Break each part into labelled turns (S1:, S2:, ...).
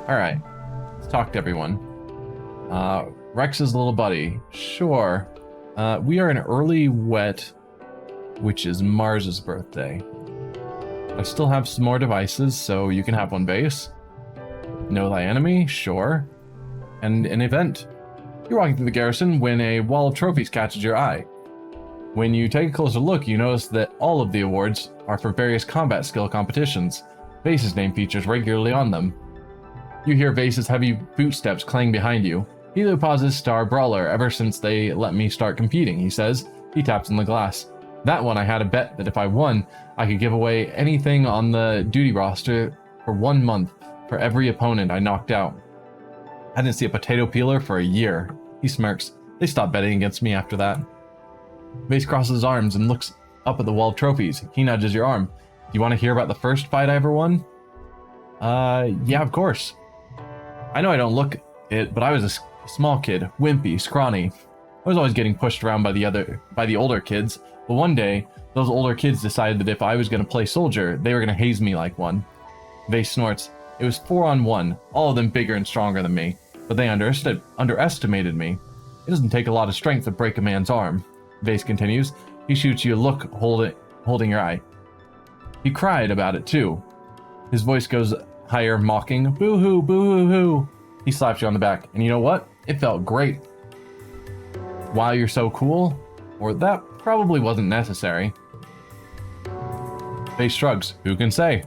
S1: Alright. Let's talk to everyone. Rex's little buddy. Sure. We are an early wet, which is Mars's birthday. I still have some more devices, so you can have one base. Know thy enemy? Sure. And an event. You're walking through the garrison when a wall of trophies catches your eye. When you take a closer look, you notice that all of the awards are for various combat skill competitions. Vase's name features regularly on them. You hear Vase's heavy footsteps clang behind you. Heliopause's star brawler ever since they let me start competing, he says. He taps on the glass. That one I had a bet that if I won, I could give away anything on the duty roster for 1 month for every opponent I knocked out. I didn't see a potato peeler for a year. He smirks. They stopped betting against me after that. Vase crosses his arms and looks up at the wall of trophies. He nudges your arm. Do you want to hear about the first fight I ever won? Yeah, of course. I know I don't look it, but I was a small kid, wimpy, scrawny. I was always getting pushed around by the older kids, but one day, those older kids decided that if I was going to play soldier, they were going to haze me like one. Vase snorts. It was 4-on-1, all of them bigger and stronger than me, but they underestimated me. It doesn't take a lot of strength to break a man's arm. Vase continues. He shoots you a look holding your eye. He cried about it too. His voice goes higher, mocking. Boo-hoo, boo-hoo-hoo. He slaps you on the back, and you know what? It felt great. Wow, you're so cool? Or that probably wasn't necessary. Vase shrugs. Who can say?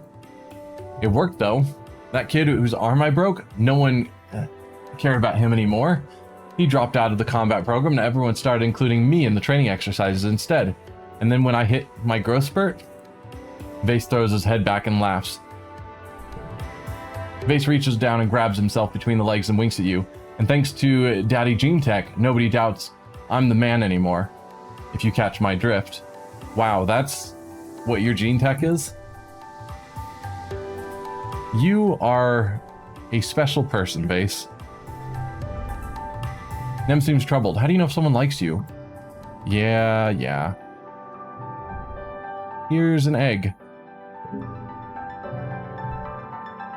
S1: It worked though. That kid whose arm I broke, no one cared about him anymore. He dropped out of the combat program and everyone started including me in the training exercises instead. And then when I hit my growth spurt, Vase throws his head back and laughs. Vase reaches down and grabs himself between the legs and winks at you. And thanks to Daddy Gene Tech, nobody doubts I'm the man anymore. If you catch my drift. Wow, that's what your Gene Tech is? You are a special person, Vase. Nem seems troubled. How do you know if someone likes you? Yeah. Here's an egg.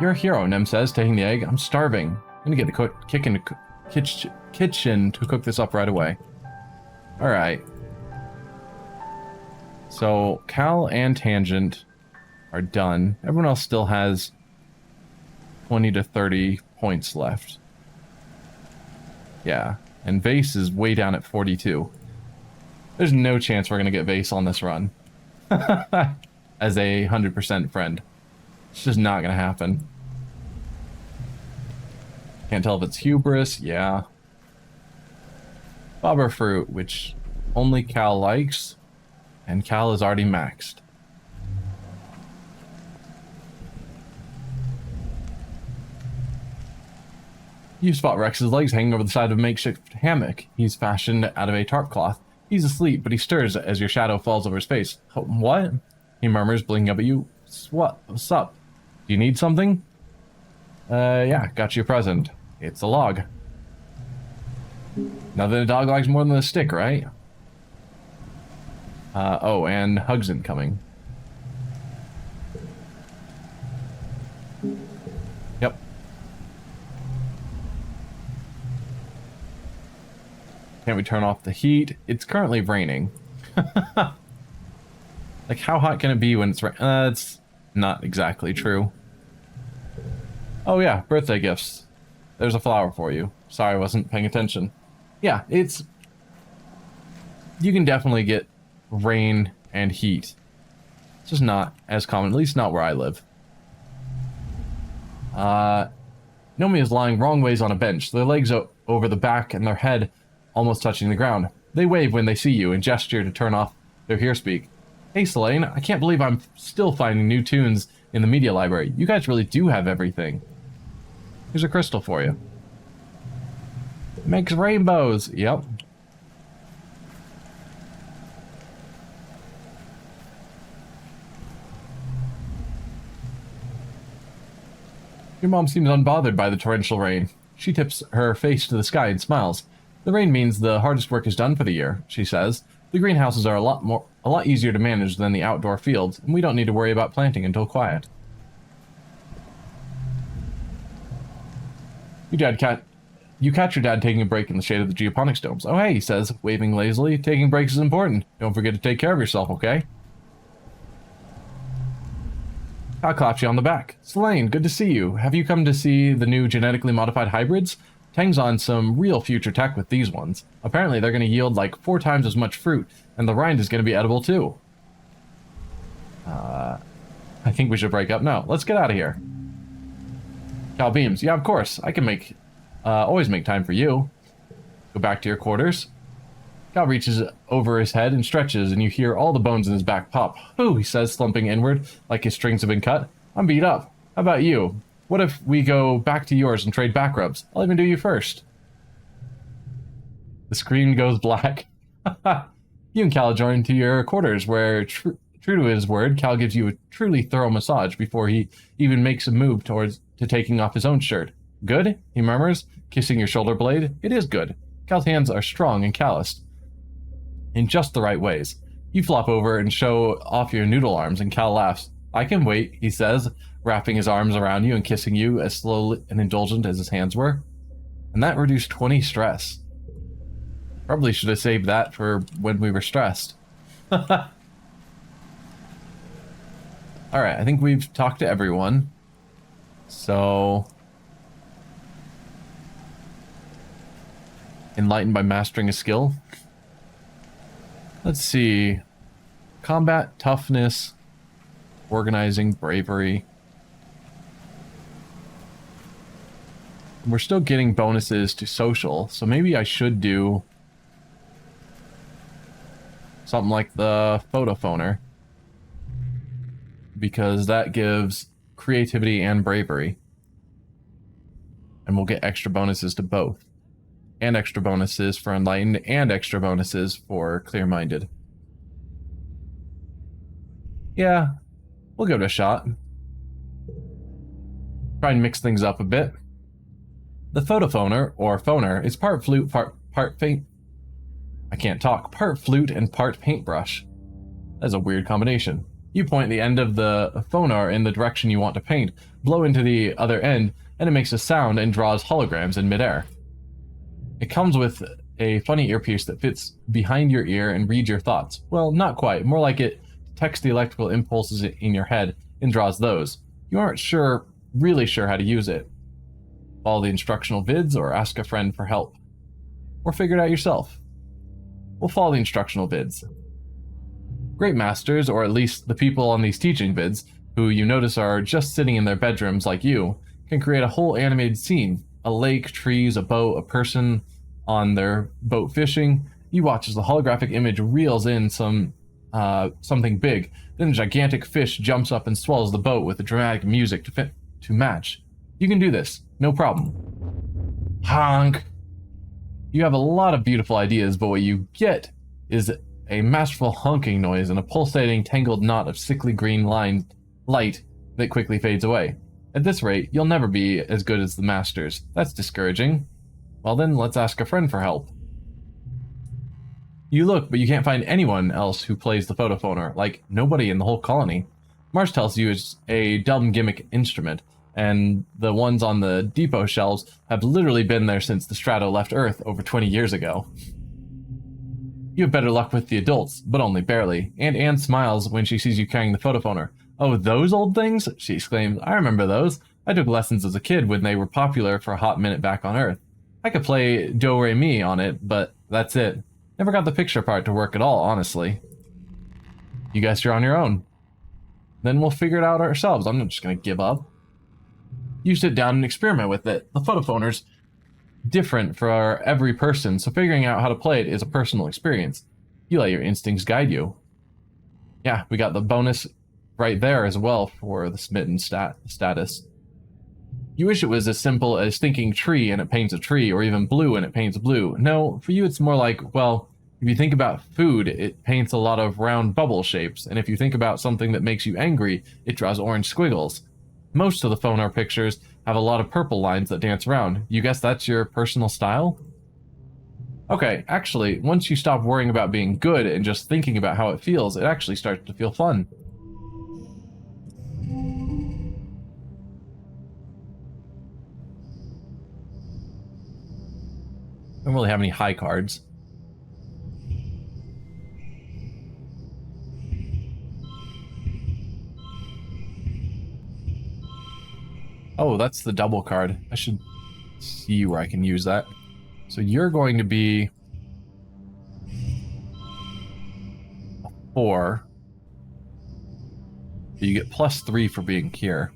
S1: You're a hero, Nem says, taking the egg. I'm starving. I'm gonna get the kitchen to cook this up right away. Alright. So, Cal and Tangent are done. Everyone else still has 20 to 30 points left. Yeah. And Vase is way down at 42. There's no chance we're going to get Vase on this run. As a 100% friend. It's just not going to happen. Can't tell if it's hubris. Yeah. Bobber fruit, which only Cal likes. And Cal is already maxed. You spot Rex's legs hanging over the side of a makeshift hammock. He's fashioned out of a tarp cloth. He's asleep, but he stirs as your shadow falls over his face. What? He murmurs, blinking up at you. What? What's up? Do you need something? Yeah, got you a present. It's a log. Nothing a dog likes more than a stick, right? Oh, and Hug's incoming. Yep. Can't we turn off the heat? It's currently raining. Like, how hot can it be when it's it's not exactly true. Oh yeah, birthday gifts. There's a flower for you. Sorry, I wasn't paying attention. Yeah, it's... You can definitely get rain and heat. It's just not as common, at least not where I live. Nomi is lying wrong ways on a bench, their legs over the back and their head almost touching the ground. They wave when they see you and gesture to turn off their hearspeak. Hey Selene, I can't believe I'm still finding new tunes in the media library. You guys really do have everything. Here's a crystal for you. Makes rainbows. Yep. Your mom seems unbothered by the torrential rain. She tips her face to the sky and smiles. The rain means the hardest work is done for the year, she says. The greenhouses are a lot easier to manage than the outdoor fields, and we don't need to worry about planting until quiet. You catch your dad taking a break in the shade of the geoponics domes. Oh hey, he says, waving lazily. Taking breaks is important. Don't forget to take care of yourself, okay? Cal claps you on the back. Selene, good to see you. Have you come to see the new genetically modified hybrids? Tang's on some real future tech with these ones. Apparently they're going to yield like 4 times as much fruit, and the rind is going to be edible too. I think we should break up now. Let's get out of here. Cal beams. Yeah, of course. I can always make time for you. Go back to your quarters. Cal reaches over his head and stretches, and you hear all the bones in his back pop. Ooh, he says, slumping inward, like his strings have been cut. I'm beat up. How about you? What if we go back to yours and trade back rubs? I'll even do you first. The screen goes black. You and Cal join to your quarters, where, true to his word, Cal gives you a truly thorough massage before he even makes a move to taking off his own shirt. Good? He murmurs, kissing your shoulder blade. It is good. Cal's hands are strong and calloused, in just the right ways. You flop over and show off your noodle arms, and Cal laughs. I can wait, he says, wrapping his arms around you and kissing you as slowly and indulgent as his hands were. And that reduced 20 stress. Probably should have saved that for when we were stressed. Alright, I think we've talked to everyone. So... enlightened by mastering a skill. Let's see. Combat, toughness, organizing, bravery. We're still getting bonuses to social, so maybe I should do something like the photophoner, because that gives creativity and bravery. And we'll get extra bonuses to both. And extra bonuses for enlightened, and extra bonuses for clear-minded. Yeah, we'll give it a shot. Try and mix things up a bit. The photophoner, or phoner, is part flute, part paint. I can't talk. Part flute and part paintbrush. That's a weird combination. You point the end of the phoner in the direction you want to paint, blow into the other end, and it makes a sound and draws holograms in midair. It comes with a funny earpiece that fits behind your ear and reads your thoughts. Well, not quite. More like it detects the electrical impulses in your head and draws those. You aren't really sure how to use it. Follow the instructional vids or ask a friend for help. Or figure it out yourself. We'll follow the instructional vids. Great masters, or at least the people on these teaching vids, who you notice are just sitting in their bedrooms like you, can create a whole animated scene. A lake, trees, a boat, a person on their boat fishing. You watch as the holographic image reels in something big. Then a gigantic fish jumps up and swallows the boat with the dramatic music to match. You can do this, no problem. Honk! You have a lot of beautiful ideas, but what you get is a masterful honking noise and a pulsating, tangled knot of sickly green light that quickly fades away. At this rate, you'll never be as good as the masters. That's discouraging. Well then, let's ask a friend for help. You look, but you can't find anyone else who plays the photophoner, like nobody in the whole colony. Mars tells you it's a dumb gimmick instrument, and the ones on the depot shelves have literally been there since the Strato left Earth over 20 years ago. You have better luck with the adults, but only barely, and Anne smiles when she sees you carrying the photophoner. Oh, those old things? She exclaims. I remember those. I took lessons as a kid when they were popular for a hot minute back on Earth. I could play Do-Re-Mi on it, but that's it. Never got the picture part to work at all, honestly. You guys are on your own. Then we'll figure it out ourselves. I'm not just going to give up. You sit down and experiment with it. The photophoner's different for every person, so figuring out how to play it is a personal experience. You let your instincts guide you. Yeah, we got the bonus right there as well for the smitten status. You wish it was as simple as thinking tree and it paints a tree, or even blue and it paints blue. No, for you it's more like, well, if you think about food, it paints a lot of round bubble shapes, and if you think about something that makes you angry, it draws orange squiggles. Most of the phonar pictures have a lot of purple lines that dance around. You guess that's your personal style? Okay, actually, once you stop worrying about being good and just thinking about how it feels, it actually starts to feel fun. don't really have any high cards. Oh, that's the double card. I should see where I can use that. So you're going to be a 4. You get +3 for being here.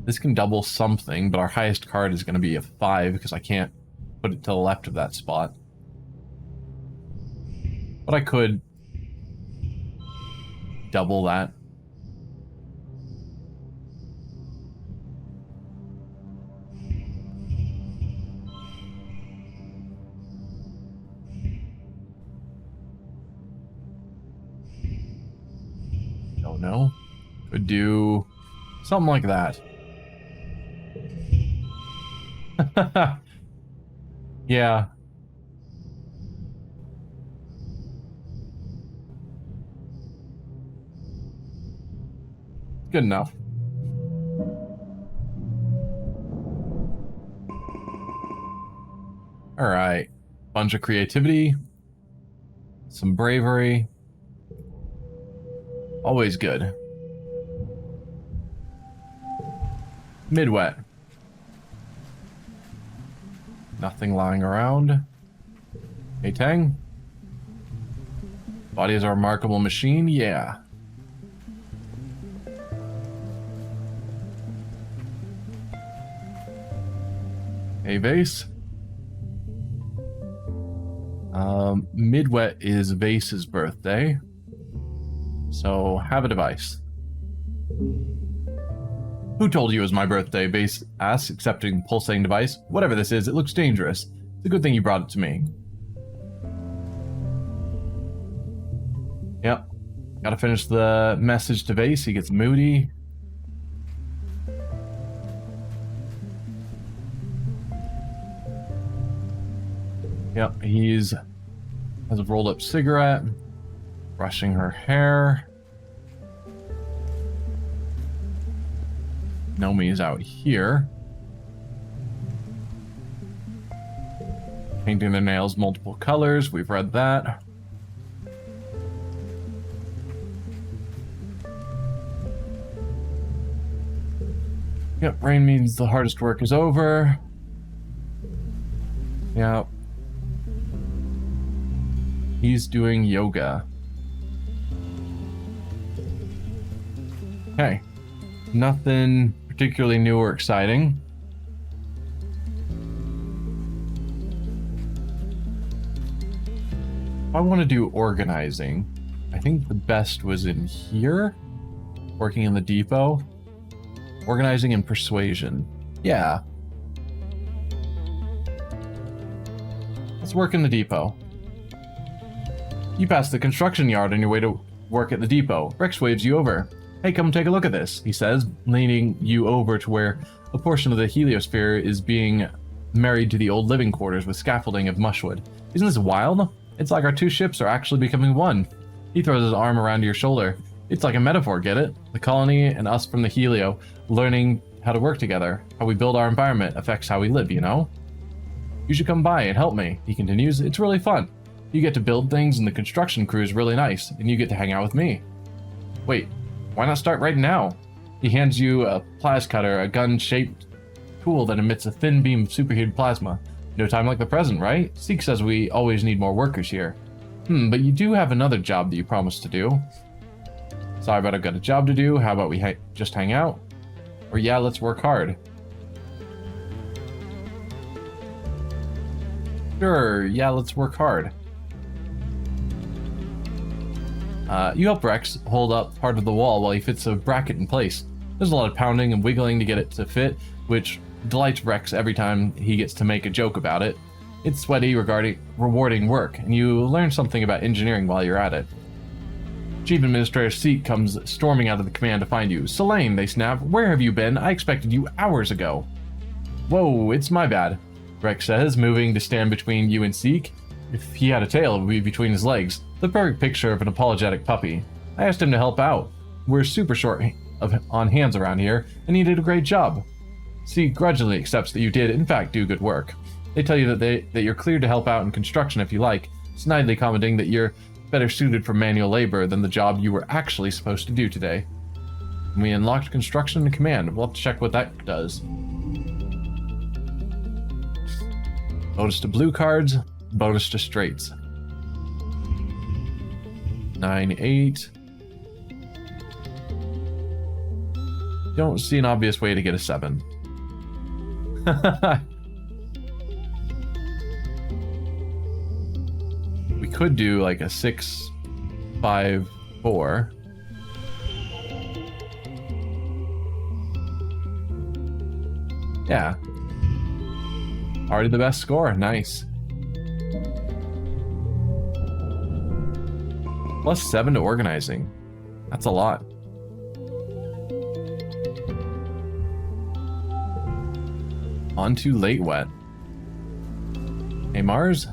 S1: This can double something, but our highest card is going to be a 5 because I can't put it to the left of that spot. But I could double that. Don't know. Could do something like that. Yeah. Good enough. All right. Bunch of creativity. Some bravery. Always good. Mid-wet. Nothing lying around. Hey, Tang. Body is a remarkable machine, yeah. Hey, Vase. Mid-wet is Vase's birthday. So, have a device. Who told you it was my birthday? Vase asks, accepting the pulsating device. Whatever this is, it looks dangerous. It's a good thing you brought it to me. Yep. Gotta finish the message to Vase. He gets moody. Yep, has a rolled up cigarette. Brushing her hair. Nomi's out here. Painting their nails multiple colors. We've read that. Yep, rain means the hardest work is over. Yep. He's doing yoga. Okay. Nothing particularly new or exciting. If I want to do organizing, I think the best was in here. Working in the depot. Organizing and persuasion. Yeah. Let's work in the depot. You passed the construction yard on your way to work at the depot. Rex waves you over. Hey, come take a look at this, he says, leaning you over to where a portion of the heliosphere is being married to the old living quarters with scaffolding of mushwood. Isn't this wild? It's like our two ships are actually becoming one. He throws his arm around your shoulder. It's like a metaphor, get it? The colony and us from the helio, learning how to work together. How we build our environment affects how we live, you know? You should come by and help me, he continues. It's really fun. You get to build things and the construction crew is really nice, and you get to hang out with me. Wait. Why not start right now? He hands you a plas cutter, a gun-shaped tool that emits a thin beam of superheated plasma. No time like the present, right? Seek says we always need more workers here. But you do have another job that you promised to do. Sorry, but I've got a job to do. How about we just hang out? Or yeah, let's work hard. Sure, yeah, let's work hard. You help Rex hold up part of the wall while he fits a bracket in place. There's a lot of pounding and wiggling to get it to fit, which delights Rex every time he gets to make a joke about it. It's sweaty, rewarding work, and you learn something about engineering while you're at it. Chief Administrator Seek comes storming out of the command to find you. Selene, they snap. Where have you been? I expected you hours ago. Whoa, it's my bad, Rex says, moving to stand between you and Seek. If he had a tail, it would be between his legs. The perfect picture of an apologetic puppy. I asked him to help out. We're super short on hands around here, and he did a great job. Seek grudgingly accepts that you did, in fact, do good work. They tell you that you're cleared to help out in construction if you like, snidely commenting that you're better suited for manual labor than the job you were actually supposed to do today. We unlocked construction and command. We'll have to check what that does. Bonus to blue cards, bonus to straights. 9, 8. Don't see an obvious way to get a 7. We could do like a 6, 5, 4. Yeah. Already the best score. Nice. Plus 7 to organizing. That's a lot. On to late wet. Hey, Mars?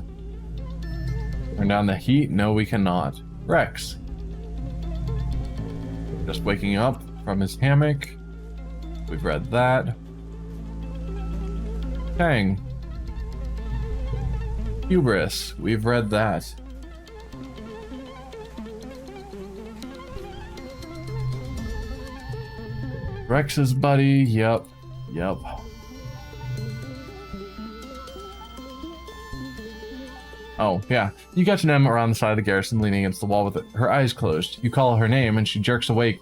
S1: Turn down the heat? No, we cannot. Rex. Just waking up from his hammock. We've read that. Tang. Hubris. We've read that. Rex's buddy. Yep. Yep. Oh, yeah. You catch Nem around the side of the garrison, leaning against the wall with her eyes closed. You call her name, and she jerks awake,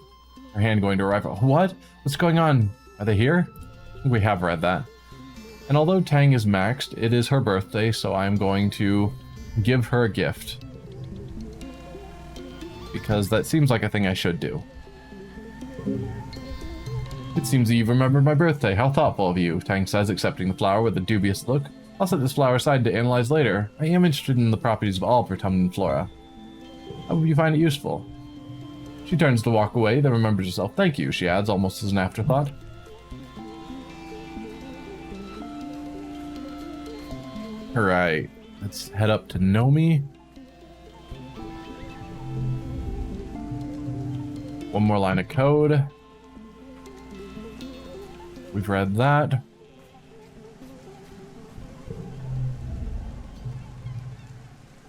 S1: her hand going to her rifle. What? What's going on? Are they here? We have read that. And although Tang is maxed, it is her birthday, so I'm going to give her a gift. Because that seems like a thing I should do. It seems that you've remembered my birthday. How thoughtful of you, Tang says, accepting the flower with a dubious look. I'll set this flower aside to analyze later. I am interested in the properties of all autumn flora. How will you find it useful? She turns to walk away, then remembers herself. Thank you, she adds, almost as an afterthought. Alright, let's head up to Nomi. One more line of code. We've read that.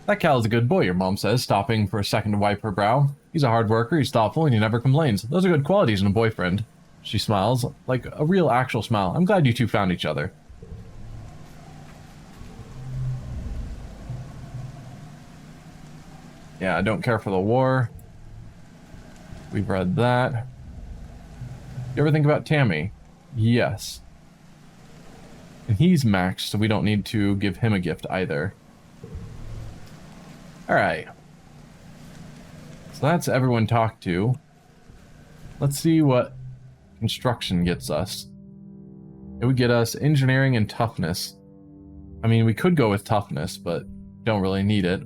S1: That Cal is a good boy, your mom says, stopping for a second to wipe her brow. He's a hard worker, he's thoughtful, and he never complains. Those are good qualities in a boyfriend. She smiles, like a real actual smile. I'm glad you two found each other. Yeah, I don't care for the war. We've read that. You ever think about Tammy? Yes. And he's maxed, so we don't need to give him a gift either. Alright. So that's everyone talked to. Let's see what construction gets us. It would get us engineering and toughness. I mean, we could go with toughness, but don't really need it.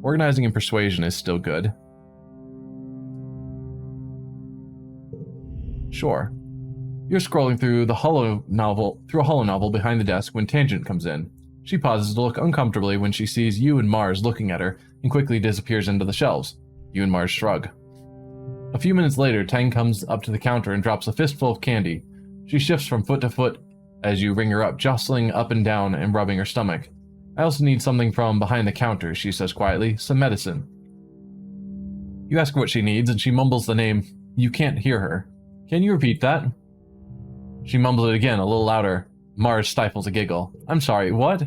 S1: Organizing and persuasion is still good. Sure. You're scrolling through a holo novel behind the desk when Tangent comes in. She pauses to look uncomfortably when she sees you and Mars looking at her and quickly disappears into the shelves. You and Mars shrug. A few minutes later, Tang comes up to the counter and drops a fistful of candy. She shifts from foot to foot as you ring her up, jostling up and down and rubbing her stomach. I also need something from behind the counter, she says quietly. Some medicine. You ask her what she needs, and she mumbles the name. You can't hear her. Can you repeat that? She mumbles it again, a little louder. Mars stifles a giggle. I'm sorry, what?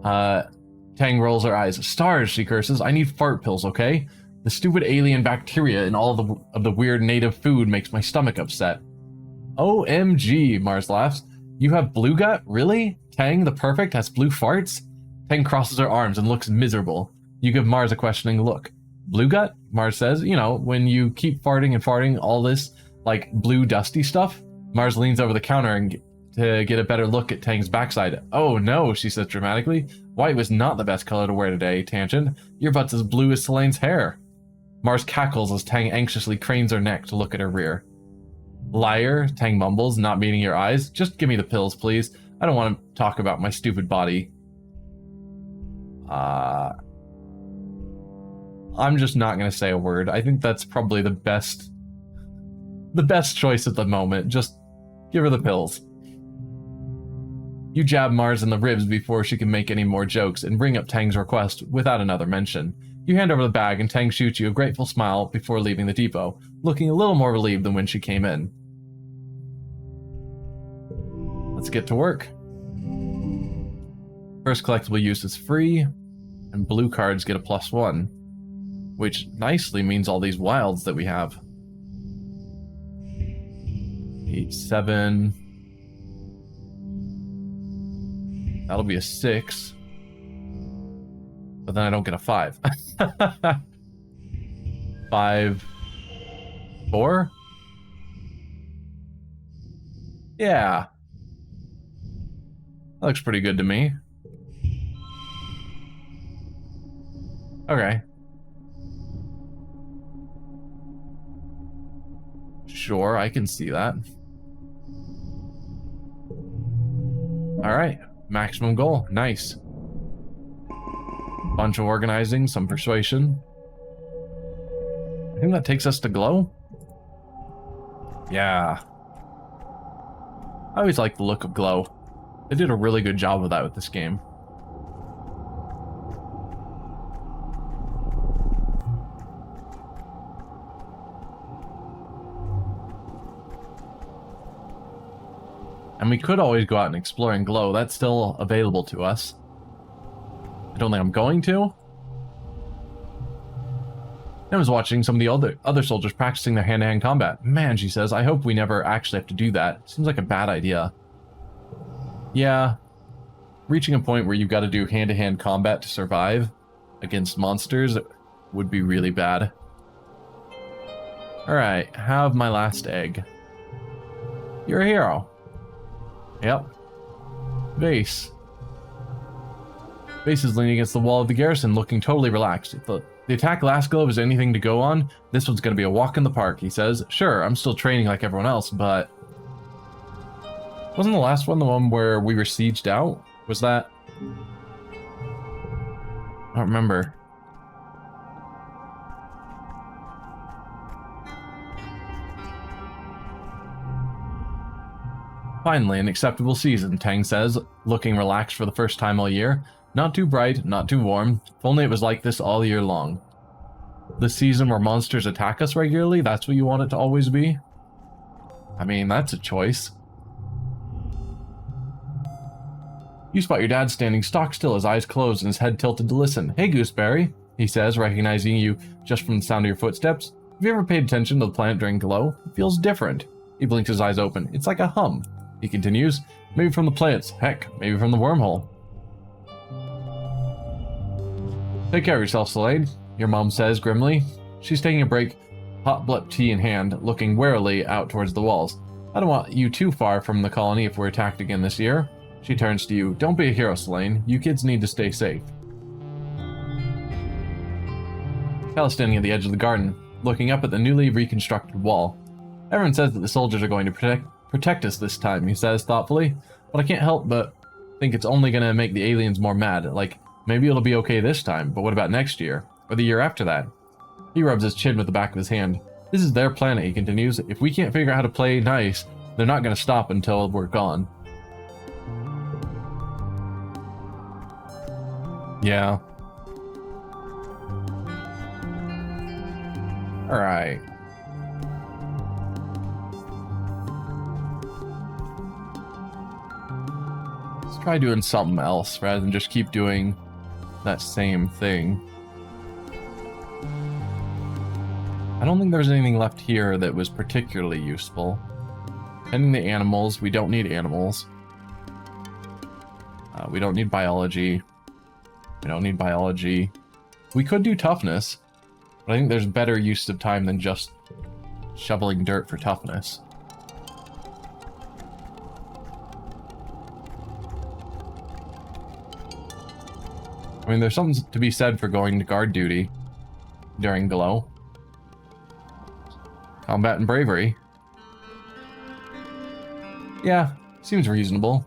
S1: Tang rolls her eyes. Stars, she curses. I need fart pills, okay? The stupid alien bacteria in all of the weird native food makes my stomach upset. OMG, Mars laughs. You have blue gut? Really? Tang, the perfect, has blue farts? Tang crosses her arms and looks miserable. You give Mars a questioning look. Blue gut? Mars says, you know, when you keep farting and farting all this, like, blue dusty stuff? Mars leans over the counter and to get a better look at Tang's backside. Oh no, she says dramatically. White was not the best color to wear today, Tangent. Your butt's as blue as Selene's hair. Mars cackles as Tang anxiously cranes her neck to look at her rear. Liar, Tang mumbles, not meeting your eyes. Just give me the pills, please. I don't want to talk about my stupid body. I'm just not going to say a word. I think that's probably the best choice at the moment. Just give her the pills. You jab Mars in the ribs before she can make any more jokes and bring up Tang's request without another mention. You hand over the bag and Tang shoots you a grateful smile before leaving the depot, looking a little more relieved than when she came in. Let's get to work. First collectible use is free, and blue cards get a +1, which nicely means all these wilds that we have. 8, 7. That'll be a 6. But then I don't get a 5. 5, 4? Yeah. That looks pretty good to me. Okay. Sure, I can see that. Alright, maximum goal. Nice. Bunch of organizing, some persuasion. I think that takes us to glow. Yeah. I always like the look of glow. They did a really good job of that with this game. And we could always go out and explore and glow. That's still available to us. I don't think I'm going to. I was watching some of the other soldiers practicing their hand-to-hand combat. Man, she says, I hope we never actually have to do that. Seems like a bad idea. Yeah. Reaching a point where you've got to do hand-to-hand combat to survive against monsters would be really bad. Alright, have my last egg. You're a hero. Yep. Vase. Vase is leaning against the wall of the garrison, looking totally relaxed. If the attack last glove is anything to go on, this one's gonna be a walk in the park, he says. Sure, I'm still training like everyone else, but... Wasn't the last one the one where we were sieged out? Was that... I don't remember. Finally, an acceptable season, Tang says, looking relaxed for the first time all year. Not too bright, not too warm. If only it was like this all year long. The season where monsters attack us regularly, that's what you want it to always be? I mean, that's a choice. You spot your dad standing stock still, his eyes closed and his head tilted to listen. Hey, Gooseberry, he says, recognizing you just from the sound of your footsteps. Have you ever paid attention to the planet during glow? It feels different. He blinks his eyes open. It's like a hum. He continues, maybe from the planets, heck, maybe from the wormhole. Take care of yourself, Slade, your mom says grimly. She's taking a break, hot blep tea in hand, looking warily out towards the walls. I don't want you too far from the colony if we're attacked again this year. She turns to you. Don't be a hero, Slade. You kids need to stay safe. Cal is standing at the edge of the garden, looking up at the newly reconstructed wall. Everyone says that the soldiers are going to protect us this time, he says thoughtfully, but I can't help but think it's only going to make the aliens more mad. Like, maybe it'll be okay this time, but what about next year? Or the year after that? He rubs his chin with the back of his hand. This is their planet, he continues. If we can't figure out how to play nice, they're not going to stop until we're gone. Yeah. Alright. Let's try doing something else rather than just keep doing that same thing. I don't think there's anything left here that was particularly useful. Ending the animals. We don't need animals. We don't need biology. We don't need biology. We could do toughness, but I think there's better use of time than just shoveling dirt for toughness. I mean, there's something to be said for going to guard duty during glow. Combat and bravery. Yeah, seems reasonable.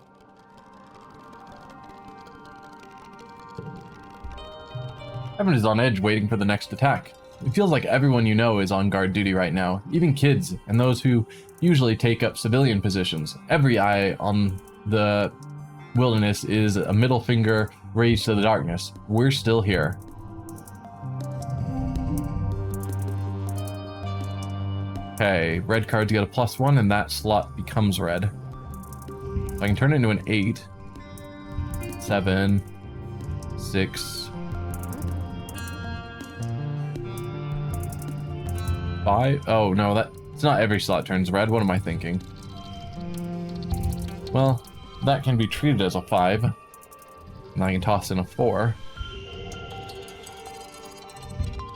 S1: Everyone is on edge waiting for the next attack. It feels like everyone you know is on guard duty right now, even kids and those who usually take up civilian positions. Every eye on the wilderness is a middle finger raised to the darkness. We're still here. Okay, red cards get a +1 and that slot becomes red. So I can turn it into an 8. 7. 6. 5. Oh no, it's not every slot turns red. What am I thinking? Well, that can be treated as a 5. And I can toss in a 4.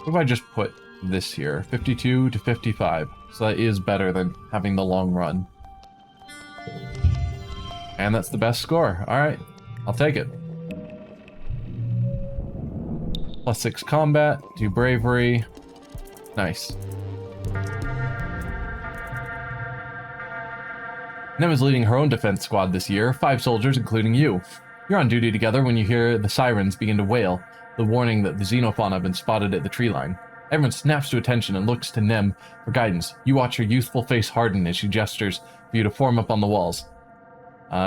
S1: What if I just put this here? 52 to 55. So that is better than having the long run. And that's the best score. Alright, I'll take it. +6 combat, 2 bravery. Nice. Nem is leading her own defense squad this year, 5 soldiers including you. You're on duty together when you hear the sirens begin to wail, the warning that the xenofauna have been spotted at the tree line. Everyone snaps to attention and looks to Nem for guidance. You watch her youthful face harden as she gestures for you to form up on the walls.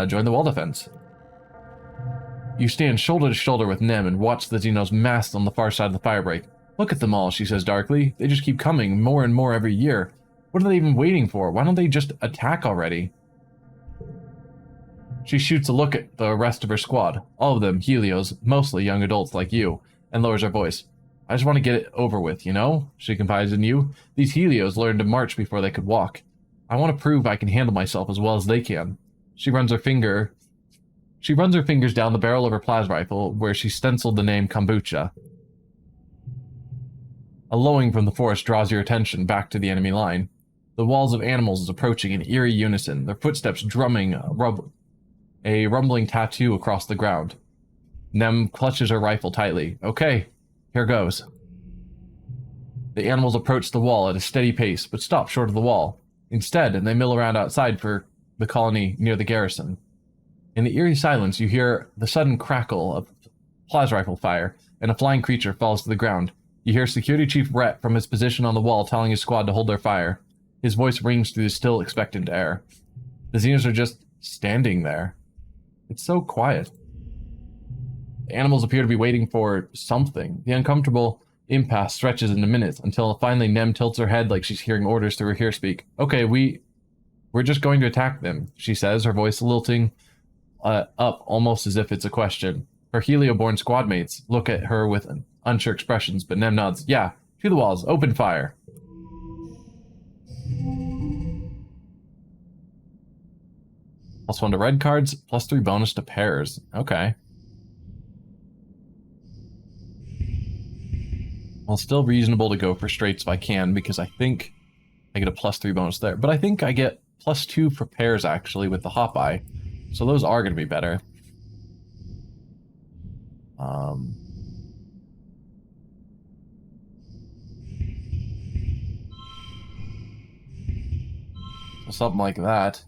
S1: Join the wall defense. You stand shoulder to shoulder with Nem and watch the Xenos massed on the far side of the firebreak. Look at them all, she says darkly. They just keep coming, more and more every year. What are they even waiting for? Why don't they just attack already? She shoots a look at the rest of her squad, all of them Helios, mostly young adults like you, and lowers her voice. I just want to get it over with, you know? She confides in you. These Helios learned to march before they could walk. I want to prove I can handle myself as well as they can. She runs her fingers down the barrel of her plasma rifle, where she stenciled the name Kombucha. A lowing from the forest draws your attention back to the enemy line. The walls of animals is approaching in eerie unison, their footsteps drumming a rumbling tattoo across the ground. Nem clutches her rifle tightly. Okay, here goes. The animals approach the wall at a steady pace, but stop short of the wall. Instead, they mill around outside for the colony near the garrison. In the eerie silence, you hear the sudden crackle of plasma rifle fire, and a flying creature falls to the ground. You hear Security Chief Rhett from his position on the wall telling his squad to hold their fire. His voice rings through the still expectant air. The Xenos are just standing there. It's so quiet. The animals appear to be waiting for something. The uncomfortable impasse stretches into minutes until finally Nem tilts her head like she's hearing orders through her hearspeak. Okay, we're just going to attack them, she says, her voice lilting up almost as if it's a question. Her Helio-born squad mates look at her with unsure expressions, but Nem nods. Yeah, to the walls, open fire. +1 to red cards, +3 bonus to pairs. Okay. Well, still reasonable to go for straights if I can, because I think I get a +3 bonus there. But I think I get +2 for pairs, actually, with the Hop Eye. So those are going to be better. So something like that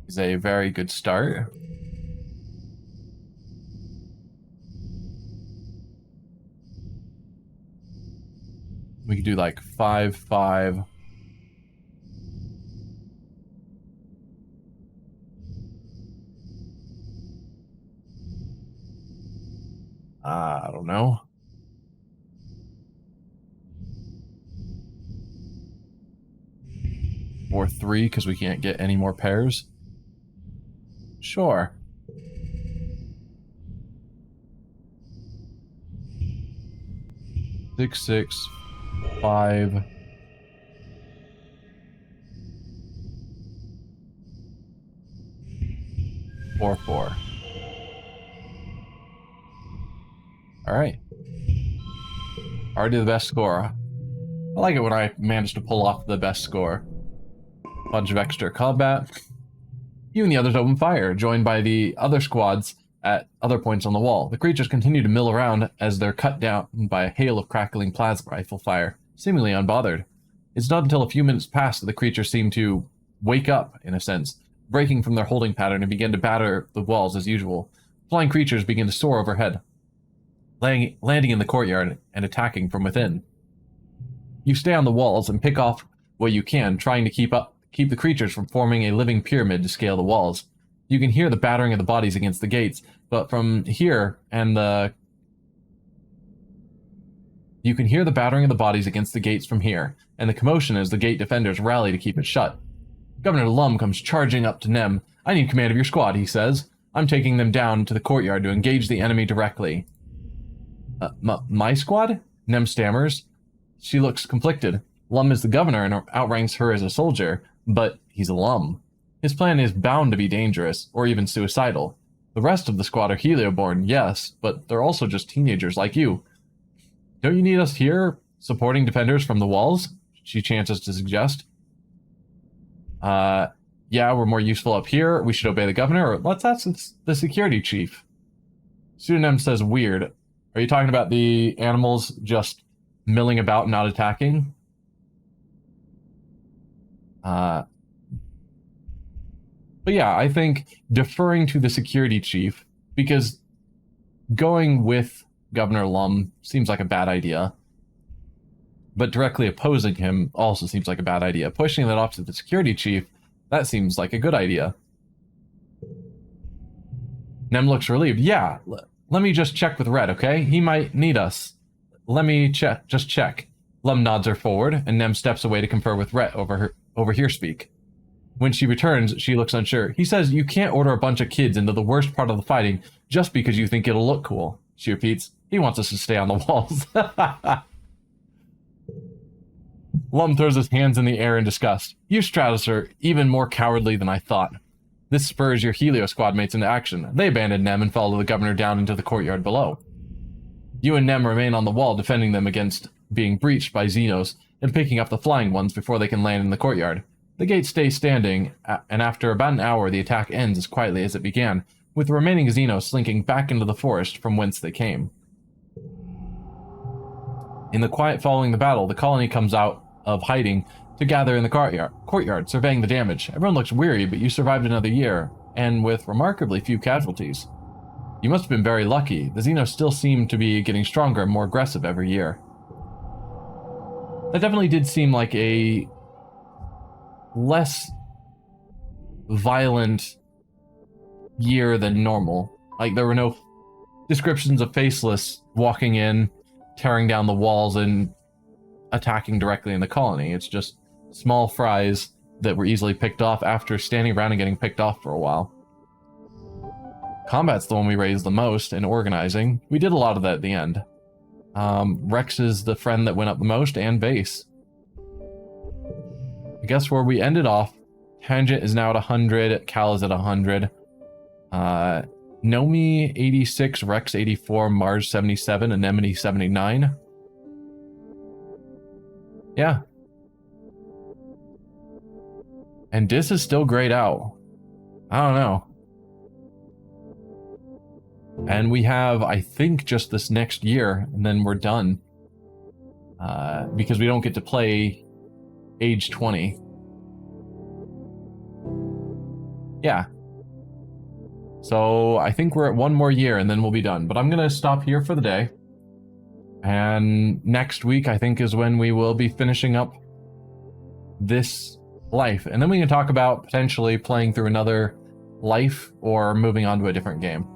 S1: is a very good start. We could do like 5, 5. I don't know. Or 3 because we can't get any more pairs. Sure. Six, 6, 5. Four, 4. Alright. Already the best score. I like it when I manage to pull off the best score. Bunch of extra combat. You and the others open fire, joined by the other squads at other points on the wall. The creatures continue to mill around as they're cut down by a hail of crackling plasma rifle fire, seemingly unbothered. It's not until a few minutes pass that the creatures seem to wake up, in a sense, breaking from their holding pattern and begin to batter the walls as usual. Flying creatures begin to soar overhead, landing in the courtyard and attacking from within. You stay on the walls and pick off what you can, trying to keep the creatures from forming a living pyramid to scale the walls. You can hear the battering of the bodies against the gates, but from here and You can hear the battering of the bodies against the gates from here, and the commotion as the gate defenders rally to keep it shut. Governor Lum comes charging up to Nem. I need command of your squad, he says. I'm taking them down to the courtyard to engage the enemy directly. My squad? Nem stammers. She looks conflicted. Lum is the governor and outranks her as a soldier, but he's a Lum. His plan is bound to be dangerous, or even suicidal. The rest of the squad are Helioborn, yes, but they're also just teenagers like you. Don't you need us here, supporting defenders from the walls? She chances to suggest. Yeah, we're more useful up here. We should obey the governor, or let's ask the security chief. Pseudonym says weird. Are you talking about the animals just milling about and not attacking? But yeah, I think deferring to the security chief, because going with Governor Lum seems like a bad idea, but directly opposing him also seems like a bad idea. Pushing that off to the security chief, that seems like a good idea. Nem looks relieved. Yeah, let me just check with Red, okay? He might need us. Let me just check. Lum nods her forward, and Nem steps away to confer with Red over here speak. When she returns, she looks unsure. He says you can't order a bunch of kids into the worst part of the fighting just because you think it'll look cool. She repeats. He wants us to stay on the walls. Lum throws his hands in the air in disgust. You Stratus are even more cowardly than I thought. This spurs your Helio squad mates into action. They abandon Nem and follow the governor down into the courtyard below. You and Nem remain on the wall, defending them against being breached by Xenos and picking up the flying ones before they can land in the courtyard. The gate stays standing, and after about an hour, the attack ends as quietly as it began, with the remaining Xenos slinking back into the forest from whence they came. In the quiet following the battle, the colony comes out of hiding to gather in the courtyard, surveying the damage. Everyone looks weary, but you survived another year, and with remarkably few casualties. You must have been very lucky. The Xenos still seem to be getting stronger and more aggressive every year. That definitely did seem like a less violent year than normal. Like, there were no descriptions of Faceless walking in, tearing down the walls, and attacking directly in the colony. It's just small fries that were easily picked off after standing around and getting picked off for a while. Combat's the one we raised the most in organizing. We did a lot of that at the end. Rex is the friend that went up the most, and base. I guess where we ended off, Tangent is now at 100, Cal is at 100. Nomi 86, Rex 84, Mars 77, Anemone 79. Yeah. And Dis is still grayed out. I don't know. And we have, I think, just this next year, and then we're done. Because we don't get to play age 20. Yeah. So I think we're at one more year, and then we'll be done. But I'm going to stop here for the day. And next week, I think, is when we will be finishing up this life. And then we can talk about potentially playing through another life or moving on to a different game.